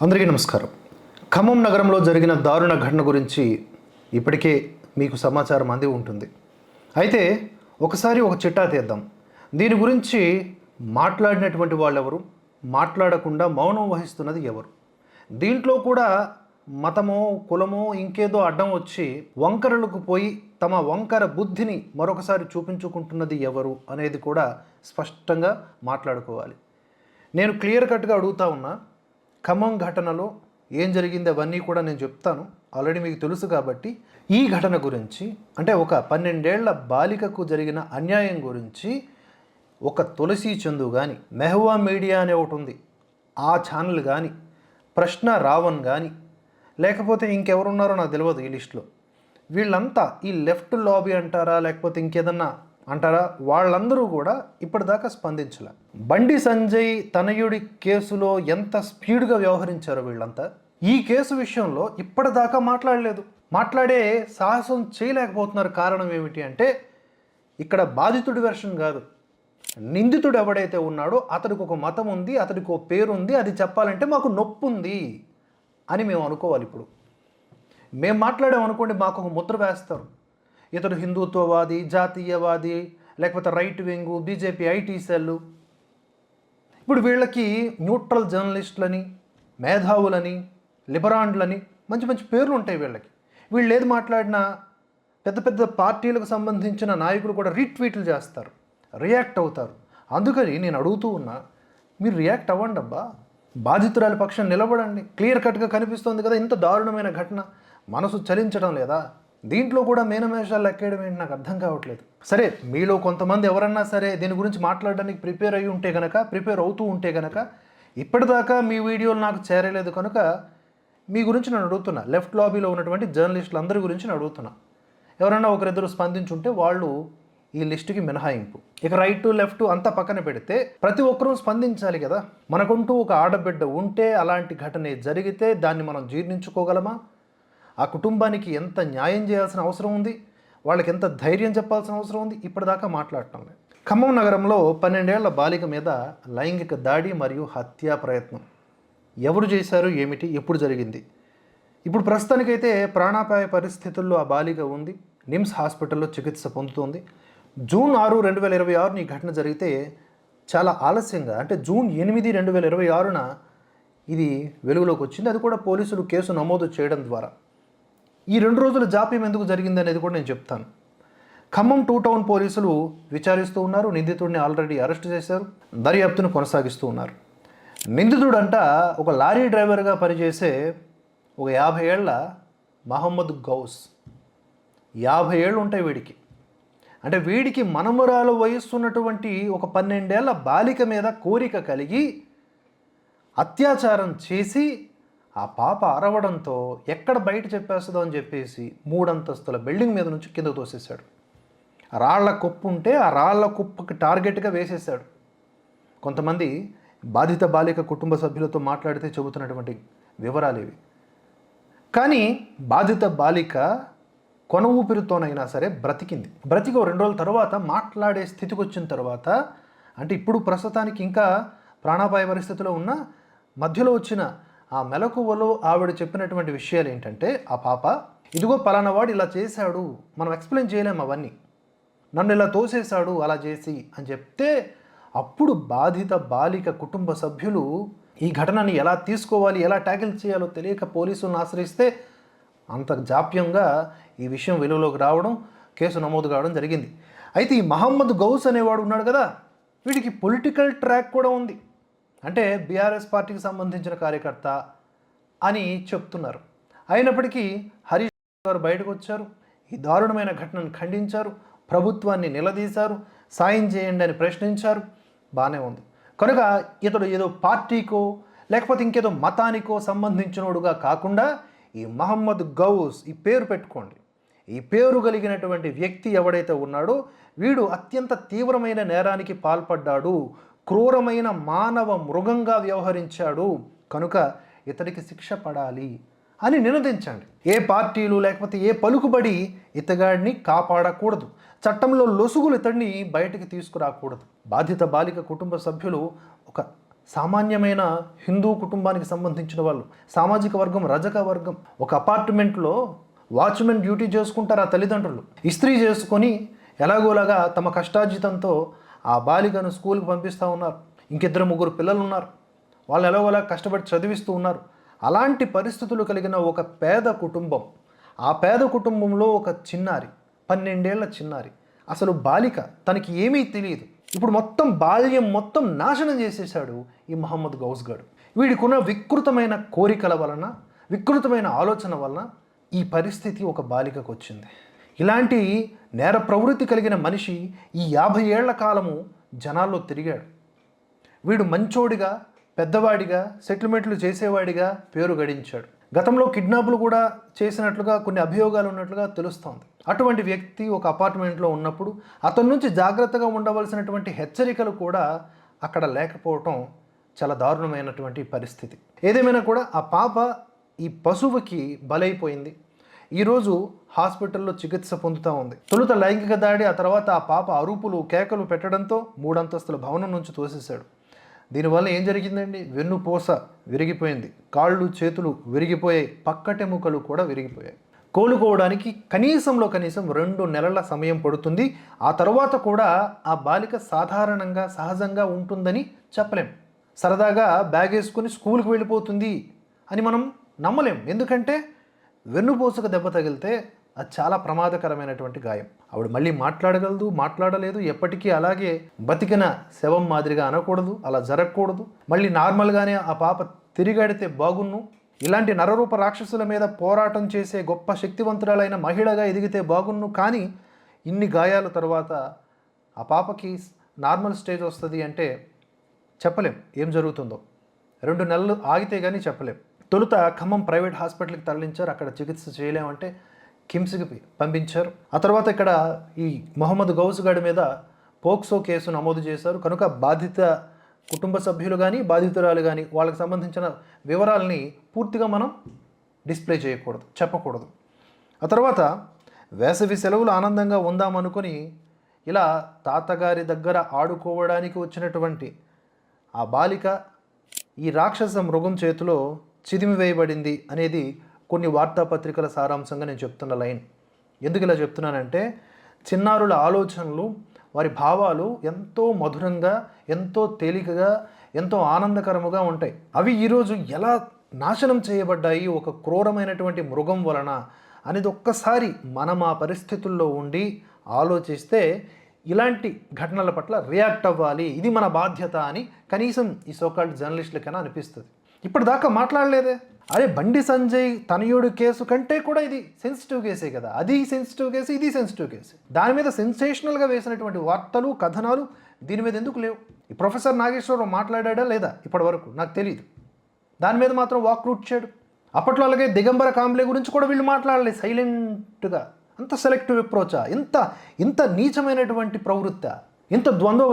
అందరికీ నమస్కారం. ఖమ్మం నగరంలో జరిగిన దారుణ ఘటన గురించి ఇప్పటికే మీకు సమాచారం అంది ఉంటుంది. అయితే ఒకసారి ఒక చిట్టా తీద్దాం. దీని గురించి మాట్లాడినటువంటి వాళ్ళెవరు, మాట్లాడకుండా మౌనం వహిస్తున్నది ఎవరు, దీంట్లో కూడా మతమో కులమో ఇంకేదో అడ్డం వచ్చి వంకరలకు పోయి తమ వంకర బుద్ధిని మరొకసారి చూపించుకుంటున్నది ఎవరు అనేది కూడా స్పష్టంగా మాట్లాడుకోవాలి. నేను క్లియర్ కట్గా అడుగుతా ఉన్నా, ఖమ్మం ఘటనలో ఏం జరిగింది అవన్నీ కూడా నేను చెప్తాను. ఆల్రెడీ మీకు తెలుసు కాబట్టి ఈ ఘటన గురించి, అంటే ఒక 12 ఏళ్ల బాలికకు జరిగిన అన్యాయం గురించి ఒక తులసి చందు కానీ, మెహ్వా మీడియా అనే ఒకటి ఉంది, ఆ ఛానల్ కానీ, ప్రశ్న రావణ్ కానీ, లేకపోతే ఇంకెవరున్నారో నాకు తెలియదు ఈ లిస్టులో, వీళ్ళంతా ఈ లెఫ్ట్ లాబీ అంటారా లేకపోతే ఇంకేదన్నా అంటారా, వాళ్ళందరూ కూడా ఇప్పటిదాకా స్పందించలే. బండి సంజయ్ తనయుడి కేసులో ఎంత స్పీడ్గా వ్యవహరించారో వీళ్ళంతా, ఈ కేసు విషయంలో ఇప్పటిదాకా మాట్లాడలేదు, మాట్లాడే సాహసం చేయలేకపోతున్నారు. కారణం ఏమిటి అంటే, ఇక్కడ బాధితుడి వెర్షన్ కాదు, నిందితుడు ఎవడైతే ఉన్నాడో అతడికి ఒక మతం ఉంది, అతడికి ఒక పేరు ఉంది, అది చెప్పాలంటే మాకు నొప్పి ఉంది అని మేము అనుకోవాలి. ఇప్పుడు మేము మాట్లాడామనుకోండి, మాకు ఒక ముద్ర వేస్తారు, ఇతడు హిందుత్వవాది, జాతీయవాది, లేకపోతే right wing, BJP IT cell. ఇప్పుడు వీళ్ళకి న్యూట్రల్ జర్నలిస్టులని, మేధావులని, లిబరాండ్లని మంచి మంచి పేర్లు ఉంటాయి వీళ్ళకి. వీళ్ళు ఏది మాట్లాడినా పెద్ద పెద్ద పార్టీలకు సంబంధించిన నాయకులు కూడా రీట్వీట్లు చేస్తారు, రియాక్ట్ అవుతారు. అందుకని నేను అడుగుతూ ఉన్నా, మీరు రియాక్ట్ అవ్వండి అబ్బా, బాధితురాలి పక్షం నిలబడండి. క్లియర్ కట్గా కనిపిస్తుంది కదా ఇంత దారుణమైన ఘటన, మనసు చలించడం లేదా? దీంట్లో కూడా మేనమేషాలు లెక్కేయడం ఏంటి నాకు అర్థం కావట్లేదు. సరే, మీలో కొంతమంది ఎవరన్నా సరే దీని గురించి మాట్లాడడానికి ప్రిపేర్ అయ్యి ఉంటే కనుక, ప్రిపేర్ అవుతూ ఉంటే కనుక, ఇప్పటిదాకా మీ వీడియోలు నాకు చేరలేదు కనుక మీ గురించి నేను అడుగుతున్నా. లెఫ్ట్ లాబీలో ఉన్నటువంటి జర్నలిస్టులు అందరి గురించి నేను అడుగుతున్నా. ఎవరన్నా ఒకరిద్దరు స్పందించుంటే వాళ్ళు ఈ లిస్టుకి మినహాయింపు. ఇక రైట్ లెఫ్ట్ అంతా పక్కన పెడితే ప్రతి ఒక్కరూ స్పందించాలి కదా. మనకుంటూ ఒక ఆడబిడ్డ ఉంటే, అలాంటి ఘటన జరిగితే దాన్ని మనం జీర్ణించుకోగలమా? ఆ కుటుంబానికి ఎంత న్యాయం చేయాల్సిన అవసరం ఉంది, వాళ్ళకి ఎంత ధైర్యం చెప్పాల్సిన అవసరం ఉంది, ఇప్పటిదాకా మాట్లాడటం లేదు. ఖమ్మం నగరంలో 12 ఏళ్ల బాలిక మీద లైంగిక దాడి మరియు హత్యా ప్రయత్నం ఎవరు చేశారు, ఏమిటి, ఎప్పుడు జరిగింది? ఇప్పుడు ప్రస్తుతానికైతే ప్రాణాపాయ పరిస్థితుల్లో ఆ బాలిక ఉంది, నిమ్స్ హాస్పిటల్లో చికిత్స పొందుతోంది. జూన్ 6, 2026 ఈ ఘటన జరిగితే చాలా ఆలస్యంగా, అంటే జూన్ 8, 2026 ఇది వెలుగులోకి వచ్చింది. అది కూడా పోలీసులు కేసు నమోదు చేయడం ద్వారా. ఈ 2 రోజుల జాప్యం ఎందుకు జరిగింది అనేది కూడా నేను చెప్తాను. ఖమ్మం 2 టౌన్ పోలీసులు విచారిస్తూ ఉన్నారు. నిందితుడిని ఆల్రెడీ అరెస్ట్ చేశారు, దర్యాప్తును కొనసాగిస్తూ ఉన్నారు. నిందితుడంట ఒక లారీ డ్రైవర్గా పనిచేసే ఒక 50 ఏళ్ల మహమ్మద్ గౌస్. 50 ఏళ్ళు ఉంటాయి వీడికి. అంటే వీడికి మనమరాలు వయస్సున్నటువంటి ఒక 12 ఏళ్ల బాలిక మీద కోరిక కలిగి అత్యాచారం చేసి, ఆ పాప అరవడంతో ఎక్కడ బయట చెప్పేస్తుందో అని చెప్పేసి 3 అంతస్తుల బిల్డింగ్ మీద నుంచి కింద తోసేశాడు. రాళ్ల కుప్పు ఉంటే ఆ రాళ్ల కుప్పకి టార్గెట్గా వేసేశాడు. కొంతమంది బాధిత బాలిక కుటుంబ సభ్యులతో మాట్లాడితే చెబుతున్నటువంటి వివరాలు ఇవి. కానీ బాధిత బాలిక కొన ఊపిరితోనైనా సరే బ్రతికింది. బ్రతికి 2 రోజుల తర్వాత మాట్లాడే స్థితికి వచ్చిన తర్వాత, అంటే ఇప్పుడు ప్రస్తుతానికి ఇంకా ప్రాణాపాయ పరిస్థితిలో ఉన్న, మధ్యలో వచ్చిన ఆ మెలకువలో ఆవిడ చెప్పినటువంటి విషయాలు ఏంటంటే, ఆ పాప ఇదిగో పలానా వాడు ఇలా చేశాడు, మనం ఎక్స్ప్లెయిన్ చేయలేము అవన్నీ, నన్ను ఇలా తోసేశాడు అలా చేసి అని చెప్తే, అప్పుడు బాధిత బాలిక కుటుంబ సభ్యులు ఈ ఘటనని ఎలా తీసుకోవాలి, ఎలా ట్యాకిల్ చేయాలో తెలియక పోలీసులను ఆశ్రయిస్తే అంత జాప్యంగా ఈ విషయం వెలుగులోకి రావడం, కేసు నమోదు కావడం జరిగింది. అయితే ఈ మహమ్మద్ గౌస్ అనేవాడు ఉన్నాడు కదా, వీడికి పొలిటికల్ ట్రాక్ కూడా ఉంది. అంటే బీఆర్ఎస్ పార్టీకి సంబంధించిన కార్యకర్త అని చెప్తున్నారు. అయినప్పటికీ హరీష్ గారు బయటకు వచ్చారు, ఈ దారుణమైన ఘటనను ఖండించారు, ప్రభుత్వాన్ని నిలదీశారు, సాయం చేయండి అని ప్రశ్నించారు. బాగానే ఉంది. కనుక ఇతడు ఏదో పార్టీకో లేకపోతే ఇంకేదో మతానికో సంబంధించినోడుగా కాకుండా ఈ మహమ్మద్ గౌస్, ఈ పేరు పెట్టుకోండి, ఈ పేరు కలిగినటువంటి వ్యక్తి ఎవడైతే ఉన్నాడో వీడు అత్యంత తీవ్రమైన నేరానికి పాల్పడ్డాడు, క్రూరమైన మానవ మృగంగా వ్యవహరించాడు, కనుక ఇతడికి శిక్ష పడాలి అని నినదించండి. ఏ పార్టీలు లేకపోతే ఏ పలుకుబడి ఇతగాడిని కాపాడకూడదు, చట్టంలో లొసుగులు ఇతడిని బయటికి తీసుకురాకూడదు. బాధిత బాలిక కుటుంబ సభ్యులు ఒక సామాన్యమైన హిందూ కుటుంబానికి సంబంధించిన వాళ్ళు, సామాజిక వర్గం, రజక వర్గం. ఒక అపార్ట్మెంట్లో వాచ్మెన్ డ్యూటీ చేసుకుంటారు ఆ తల్లిదండ్రులు. ఇస్త్రీ చేసుకొని ఎలాగోలాగా తమ కష్టార్జితంతో ఆ బాలికను స్కూల్కి పంపిస్తూ ఉన్నారు. ఇంకిద్దరు ముగ్గురు పిల్లలు ఉన్నారు, వాళ్ళు ఎలాగోలా కష్టపడి చదివిస్తూ ఉన్నారు. అలాంటి పరిస్థితులు కలిగిన ఒక పేద కుటుంబం, ఆ పేద కుటుంబంలో ఒక చిన్నారి, 12 ఏళ్ల చిన్నారి, అసలు బాలిక, తనకి ఏమీ తెలియదు. ఇప్పుడు మొత్తం బాల్యం మొత్తం నాశనం చేసేసాడు ఈ మహమ్మద్ గౌస్ గారు. వీడికున్న వికృతమైన కోరికల వలన, వికృతమైన ఆలోచన వలన ఈ పరిస్థితి ఒక బాలికకు వచ్చింది. ఇలాంటి నేర ప్రవృత్తి కలిగిన మనిషి ఈ 50 ఏళ్ల కాలము జనాల్లో తిరిగాడు. వీడు మంచోడిగా, పెద్దవాడిగా, సెటిల్మెంట్లు చేసేవాడిగా పేరు గడించాడు. గతంలో కిడ్నాపులు కూడా చేసినట్లుగా కొన్ని అభియోగాలు ఉన్నట్లుగా తెలుస్తోంది. అటువంటి వ్యక్తి ఒక అపార్ట్మెంట్లో ఉన్నప్పుడు అతని నుంచి జాగ్రత్తగా ఉండవలసినటువంటి హెచ్చరికలు కూడా అక్కడ లేకపోవటం చాలా దారుణమైనటువంటి పరిస్థితి. ఏదేమైనా కూడా ఆ పాప ఈ పశువుకి బలైపోయింది. ఈరోజు హాస్పిటల్లో చికిత్స పొందుతూ ఉంది. తొలుత లైంగిక దాడి, ఆ తర్వాత ఆ పాప అరుపులు కేకలు పెట్టడంతో 3 అంతస్తుల భవనం నుంచి తోసేశాడు. దీనివల్ల ఏం జరిగిందండి? వెన్నుపూస విరిగిపోయింది, కాళ్ళు చేతులు విరిగిపోయాయి, పక్కటెముకలు కూడా విరిగిపోయాయి. కోలుకోవడానికి కనీసంలో కనీసం 2 నెలల సమయం పడుతుంది. ఆ తర్వాత కూడా ఆ బాలిక సాధారణంగా సహజంగా ఉంటుందని చెప్పలేం. సరదాగా బ్యాగ్ వేసుకుని స్కూల్కి వెళ్ళిపోతుంది అని మనం నమ్మలేం. ఎందుకంటే వెన్నుపూసకు దెబ్బ తగిలితే అది చాలా ప్రమాదకరమైనటువంటి గాయం. ఆవిడ మళ్ళీ మాట్లాడగలదు, మాట్లాడలేదు, ఎప్పటికీ అలాగే బతికిన శవం మాదిరిగా అనకూడదు, అలా జరగకూడదు. మళ్ళీ నార్మల్గానే ఆ పాప తిరిగాడితే బాగున్ను. ఇలాంటి నరరూప రాక్షసుల మీద పోరాటం చేసే గొప్ప శక్తివంతురాలైన మహిళగా ఎదిగితే బాగున్ను. కానీ ఇన్ని గాయాల తర్వాత ఆ పాపకి నార్మల్ స్టేజ్ వస్తుంది అంటే చెప్పలేం ఏం జరుగుతుందో. 2 నెలలు ఆగితే కానీ చెప్పలేం. తొలుత ఖమ్మం ప్రైవేట్ హాస్పిటల్కి తరలించారు. అక్కడ చికిత్స చేయలేమంటే కిమ్స్కి పంపించారు. ఆ తర్వాత ఇక్కడ ఈ మహమ్మద్ గౌస్ గాడి మీద పోక్సో కేసు నమోదు చేశారు. కనుక బాధిత కుటుంబ సభ్యులు కానీ, బాధితురాలు కానీ, వాళ్ళకి సంబంధించిన వివరాలని పూర్తిగా మనం డిస్ప్లే చేయకూడదు, చెప్పకూడదు. ఆ తర్వాత వేసవి సెలవులు ఆనందంగా ఉందామనుకొని ఇలా తాతగారి దగ్గర ఆడుకోవడానికి వచ్చినటువంటి ఆ బాలిక ఈ రాక్షస మృగం చేతిలో చిదిమివేయబడింది అనేది కొన్ని వార్తాపత్రికల సారాంశంగా నేను చెప్తున్న లైన్. ఎందుకు ఇలా చెప్తున్నానంటే, చిన్నారుల ఆలోచనలు, వారి భావాలు ఎంతో మధురంగా, ఎంతో తేలికగా, ఎంతో ఆనందకరముగా ఉంటాయి. అవి ఈరోజు ఎలా నాశనం చేయబడ్డాయి ఒక క్రూరమైనటువంటి మృగం వలన అనేది ఒక్కసారి మనం ఆ పరిస్థితుల్లో ఉండి ఆలోచిస్తే ఇలాంటి ఘటనల పట్ల రియాక్ట్ అవ్వాలి, ఇది మన బాధ్యత అని కనీసం ఈ సోకాల్డ్ జర్నలిస్టులకైనా అనిపిస్తుంది. ఇప్పటిదాకా మాట్లాడలేదే. అరే బండి సంజయ్ తనయుడు కేసు కంటే కూడా ఇది సెన్సిటివ్ కేసే కదా. అది సెన్సిటివ్ కేసు, ఇది సెన్సిటివ్ కేసు. దాని మీద సెన్సేషనల్గా వేసినటువంటి వార్తలు, కథనాలు దీని మీద ఎందుకు లేవు? ఈ ప్రొఫెసర్ నాగేశ్వరరావు మాట్లాడా లేదా ఇప్పటి వరకు నాకు తెలియదు. దాని మీద మాత్రం వాక్ రూట్ చేయడు. అప్పట్లో అలాగే దిగంబర కాంబ్లే గురించి కూడా వీళ్ళు మాట్లాడలేదు, సైలెంట్గా. అంత సెలెక్టివ్ అప్రోచా? ఇంత నీచమైనటువంటి ప్రవృత్తి, ఇంత ద్వంద్వ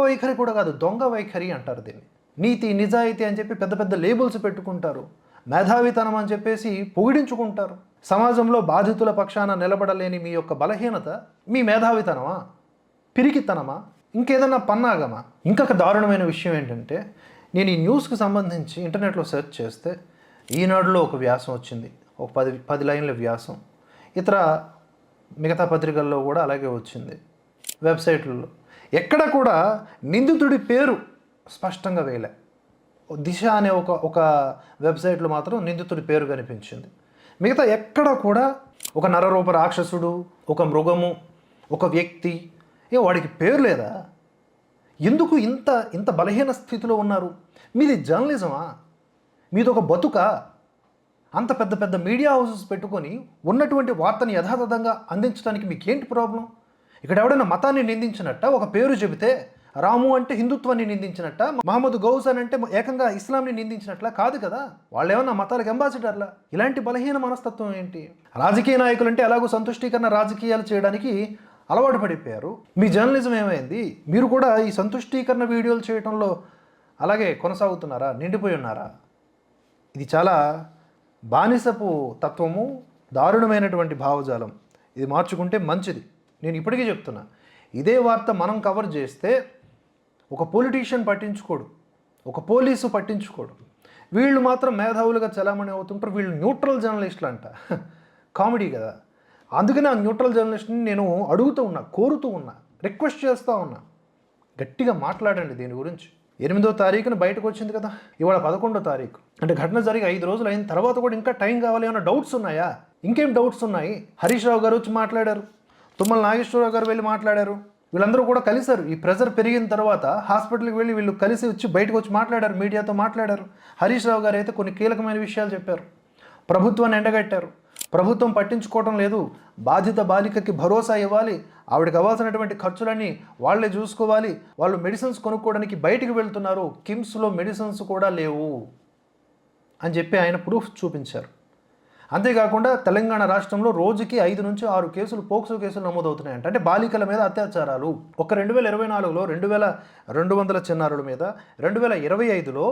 వైఖరి కూడా కాదు, దొంగ వైఖరి అంటారు దీన్ని. నీతి, నిజాయితీ అని చెప్పి పెద్ద పెద్ద లేబుల్స్ పెట్టుకుంటారు, మేధావితనం అని చెప్పేసి పొగిడించుకుంటారు. సమాజంలో బాధితుల పక్షాన నిలబడలేని మీ యొక్క బలహీనత మీ మేధావితనమా, పిరికితనమా, ఇంకేదన్నా పన్నాగమా? ఇంకొక దారుణమైన విషయం ఏంటంటే, నేను ఈ న్యూస్కి సంబంధించి ఇంటర్నెట్లో సెర్చ్ చేస్తే ఈనాడులో ఒక వ్యాసం వచ్చింది, ఒక 10 లైన్ల వ్యాసం. ఇతర మిగతా పత్రికల్లో కూడా అలాగే వచ్చింది, వెబ్సైట్లలో. ఎక్కడ కూడా నిందితుడి పేరు స్పష్టంగా వేయలే. దిశ అనే ఒక వెబ్సైట్లో మాత్రం నిందితుడి పేరు కనిపించింది. మిగతా ఎక్కడ కూడా ఒక నరరూప రాక్షసుడు, ఒక మృగము, ఒక వ్యక్తి, వాడికి పేరు లేదా? ఎందుకు ఇంత బలహీన స్థితిలో ఉన్నారు? మీది జర్నలిజమా? మీది ఒక బతుకా? అంత పెద్ద పెద్ద మీడియా హౌసెస్ పెట్టుకొని ఉన్నటువంటి వార్తని యథాతథంగా అందించడానికి మీకేంటి ప్రాబ్లం? ఇక్కడ ఎవడైనా మతాన్ని నిందించినట్ట, ఒక పేరు చెబితే రాము అంటే హిందుత్వాన్ని నిందించినట్ట, మహమ్మద్ గౌస్ అని అంటే ఏకంగా ఇస్లాంని నిందించినట్లా కాదు కదా. వాళ్ళు ఏమన్నా మతాలకు అంబాసిడర్లా? ఇలాంటి బలహీన మనస్తత్వం ఏంటి? రాజకీయ నాయకులు అంటే ఎలాగో సంతుష్టీకరణ రాజకీయాలు చేయడానికి అలవాటు పడిపోయారు. మీ జర్నలిజం ఏమైంది? మీరు కూడా ఈ సంతుష్టీకరణ వీడియోలు చేయడంలో అలాగే కొనసాగుతున్నారా? నిండిపోయి ఉన్నారా? ఇది చాలా బానిసపు తత్వము, దారుణమైనటువంటి భావజాలం. ఇది మార్చుకుంటే మంచిది. నేను ఇప్పటికీ చెప్తున్నా, ఇదే వార్త మనం కవర్ చేస్తే ఒక పొలిటీషియన్ పట్టించుకోడు, ఒక పోలీసు పట్టించుకోడు. వీళ్ళు మాత్రం మేధావులుగా చలామణి అవుతుంటారు. వీళ్ళు న్యూట్రల్ జర్నలిస్టులు అంట. కామెడీ కదా. అందుకని ఆ న్యూట్రల్ జర్నలిస్ట్ని నేను అడుగుతూ ఉన్నా, కోరుతూ ఉన్నా, రిక్వెస్ట్ చేస్తూ ఉన్నా, గట్టిగా మాట్లాడండి దీని గురించి. 8వ తారీఖున బయటకు వచ్చింది కదా, ఇవాళ 11వ తారీఖు. అంటే ఘటన జరిగి 5 రోజులు అయిన తర్వాత కూడా ఇంకా టైం కావాలి ఏమైనా డౌట్స్ ఉన్నాయా? ఇంకేం డౌట్స్ ఉన్నాయి? హరీష్ రావు గారు వచ్చి మాట్లాడారు, తుమ్మల నాగేశ్వరరావు గారు వెళ్ళి మాట్లాడారు, వీళ్ళందరూ కూడా కలిశారు. ఈ ప్రెజర్ పెరిగిన తర్వాత హాస్పిటల్కి వెళ్ళి వీళ్ళు కలిసి వచ్చి బయటకు వచ్చి మాట్లాడారు, మీడియాతో మాట్లాడారు. హరీష్ రావు గారు అయితే కొన్ని కీలకమైన విషయాలు చెప్పారు, ప్రభుత్వాన్ని ఎండగట్టారు. ప్రభుత్వం పట్టించుకోవడం లేదు, బాధిత బాలికకి భరోసా ఇవ్వాలి, ఆవిడకి అవ్వాల్సినటువంటి ఖర్చులన్నీ వాళ్ళే చూసుకోవాలి, వాళ్ళు మెడిసిన్స్ కొనుక్కోవడానికి బయటికి వెళ్తున్నారు, కిమ్స్లో మెడిసిన్స్ కూడా లేవు అని చెప్పి ఆయన ప్రూఫ్ చూపించారు. అంతేకాకుండా తెలంగాణ రాష్ట్రంలో రోజుకి 5 నుంచి 6 కేసులు, పోక్సో కేసులు నమోదవుతున్నాయంట. అంటే బాలికల మీద అత్యాచారాలు. ఒక 2024లో 2200 చిన్నారుల మీద, 2025లో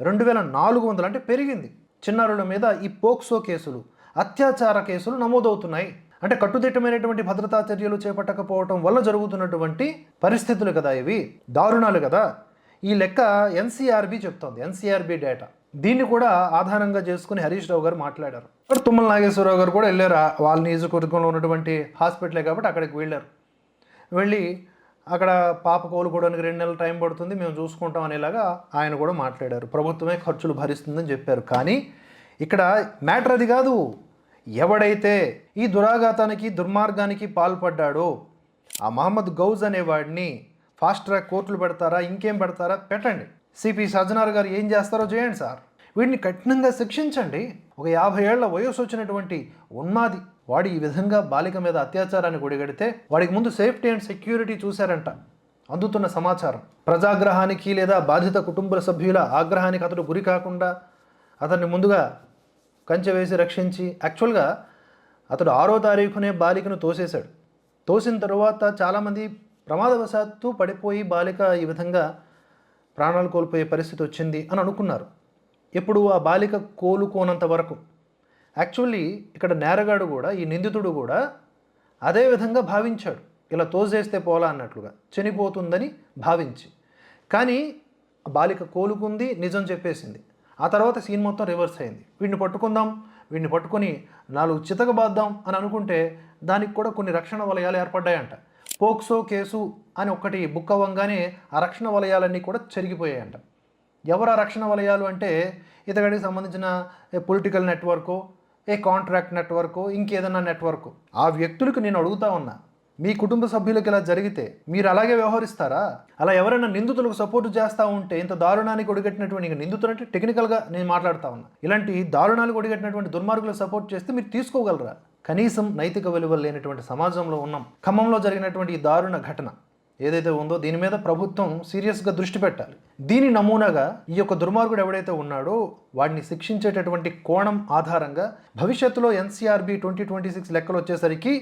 2400, అంటే పెరిగింది. చిన్నారుల మీద ఈ పోక్సో కేసులు, అత్యాచార కేసులు నమోదవుతున్నాయి. అంటే కట్టుదిట్టమైనటువంటి భద్రతా చర్యలు చేపట్టకపోవటం వల్ల జరుగుతున్నటువంటి పరిస్థితులు కదా ఇవి, దారుణాలు కదా. ఈ లెక్క ఎన్సీఆర్బీ చెప్తోంది, ఎన్సీఆర్బీ డేటా. దీన్ని కూడా ఆధారంగా చేసుకుని హరీష్ రావు గారు మాట్లాడారు. అక్కడ తుమ్మల నాగేశ్వరరావు గారు కూడా వెళ్ళారు, వాళ్ళ నియోజకవర్గంలో ఉన్నటువంటి హాస్పిటలే కాబట్టి అక్కడికి వెళ్ళారు. వెళ్ళి అక్కడ పాప కోలుకోవడానికి 2 నెలలు టైం పడుతుంది, మేము చూసుకుంటాం అనేలాగా ఆయన కూడా మాట్లాడారు. ప్రభుత్వమే ఖర్చులు భరిస్తుందని చెప్పారు. కానీ ఇక్కడ మ్యాటర్ అది కాదు. ఎవడైతే ఈ దురాఘాతానికి, దుర్మార్గానికి పాల్పడ్డాడో ఆ మహమ్మద్ గౌజ్ అనేవాడిని ఫాస్ట్ ట్రాక్ కోర్టులు పెడతారా, ఇంకేం పెడతారా పెట్టండి. సిపి సజ్జనార్ గారు ఏం చేస్తారో చేయండి సార్. వీడిని కఠినంగా శిక్షించండి. ఒక 50 ఏళ్ల వయసు వచ్చినటువంటి ఉన్మాది వాడు ఈ విధంగా బాలిక మీద అత్యాచారాన్ని కొడిగడితే వాడికి ముందు సేఫ్టీ అండ్ సెక్యూరిటీ చూశారంట. అందుతున్న సమాచారం ప్రజాగ్రహానికి లేదా బాధిత కుటుంబ సభ్యుల ఆగ్రహానికి అతడు గురి కాకుండా అతన్ని ముందుగా కంచె వేసి రక్షించి, యాక్చువల్గా అతడు 6వ తారీఖునే బాలికను తోసేశాడు. తోసిన తర్వాత చాలామంది ప్రమాదవశాత్తు పడిపోయి బాలిక ఈ విధంగా ప్రాణాలు కోల్పోయే పరిస్థితి వచ్చింది అని అనుకున్నారు. ఎప్పుడు ఆ బాలిక కోలుకోనంత వరకు. యాక్చువల్లీ ఇక్కడ నేరగాడు కూడా, ఈ నిందితుడు కూడా అదే విధంగా భావించాడు, ఇలా తోసేస్తే పోలా అన్నట్లుగా, చనిపోతుందని భావించి. కానీ బాలిక కోలుకుంది, నిజం చెప్పేసింది. ఆ తర్వాత సీన్ మొత్తం రివర్స్ అయింది. వీడిని పట్టుకుందాం, వీడిని పట్టుకొని 4 చితకబాద్దాం అని అనుకుంటే దానికి కూడా కొన్ని రక్షణ వలయాలు ఏర్పడ్డాయంట. పోక్సో కేసు అని ఒకటి బుక్ అవ్వంగానే ఆ రక్షణ వలయాలన్నీ కూడా చెరిగిపోయాయంట. ఎవరు ఆ రక్షణ వలయాలు అంటే ఇతడికి సంబంధించిన పొలిటికల్ నెట్వర్కో, కాంట్రాక్ట్ నెట్వర్కో, ఇంకేదన్నా నెట్వర్కో. ఆ వ్యక్తులకు నేను అడుగుతా ఉన్నా, మీ కుటుంబ సభ్యులకు ఇలా జరిగితే మీరు అలాగే వ్యవహరిస్తారా? అలా ఎవరైనా నిందితులకు సపోర్ట్ చేస్తూ ఉంటే, ఇంత దారుణానికి ఒడిగట్టినటువంటి నిందితులు అంటే టెక్నికల్గా నేను మాట్లాడుతూ ఉన్నా, ఇలాంటి దారుణాలకు ఒడిగట్టినటువంటి దుర్మార్గులకు సపోర్ట్ చేస్తే మీరు తీసుకోగలరా? కనీసం నైతిక విలువలు లేనటువంటి సమాజంలో ఉన్నాం. ఖమ్మంలో జరిగినటువంటి ఈ దారుణ ఘటన ఏదైతే ఉందో దీని మీద ప్రభుత్వం సీరియస్గా దృష్టి పెట్టాలి. దీని నమూనాగా ఈ యొక్క దుర్మార్గుడు ఎవడైతే ఉన్నాడో వాడిని శిక్షించేటటువంటి కోణం ఆధారంగా భవిష్యత్తులో ఎన్సీఆర్బీ 2026 లెక్కలు వచ్చేసరికి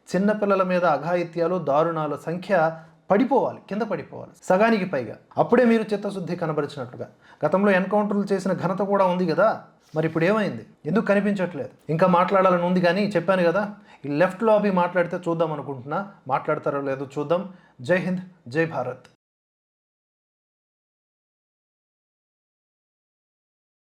చిన్నపిల్లల మీద అఘాయిత్యాలు, దారుణాల సంఖ్య పడిపోవాలి, కింద పడిపోవాలి, సగానికి పైగా. అప్పుడే మీరు చిత్తశుద్ధి కనబరిచినట్లుగా. గతంలో ఎన్కౌంటర్లు చేసిన ఘనత కూడా ఉంది కదా, మరి ఇప్పుడు ఏమైంది? ఎందుకు కనిపించట్లేదు? ఇంకా మాట్లాడాలని ఉంది, కానీ చెప్పాను కదా, ఈ లెఫ్ట్ లాబీ మాట్లాడితే చూద్దాం అనుకుంటున్నా. మాట్లాడతారో లేదో చూద్దాం. జై హింద్, జై భారత్.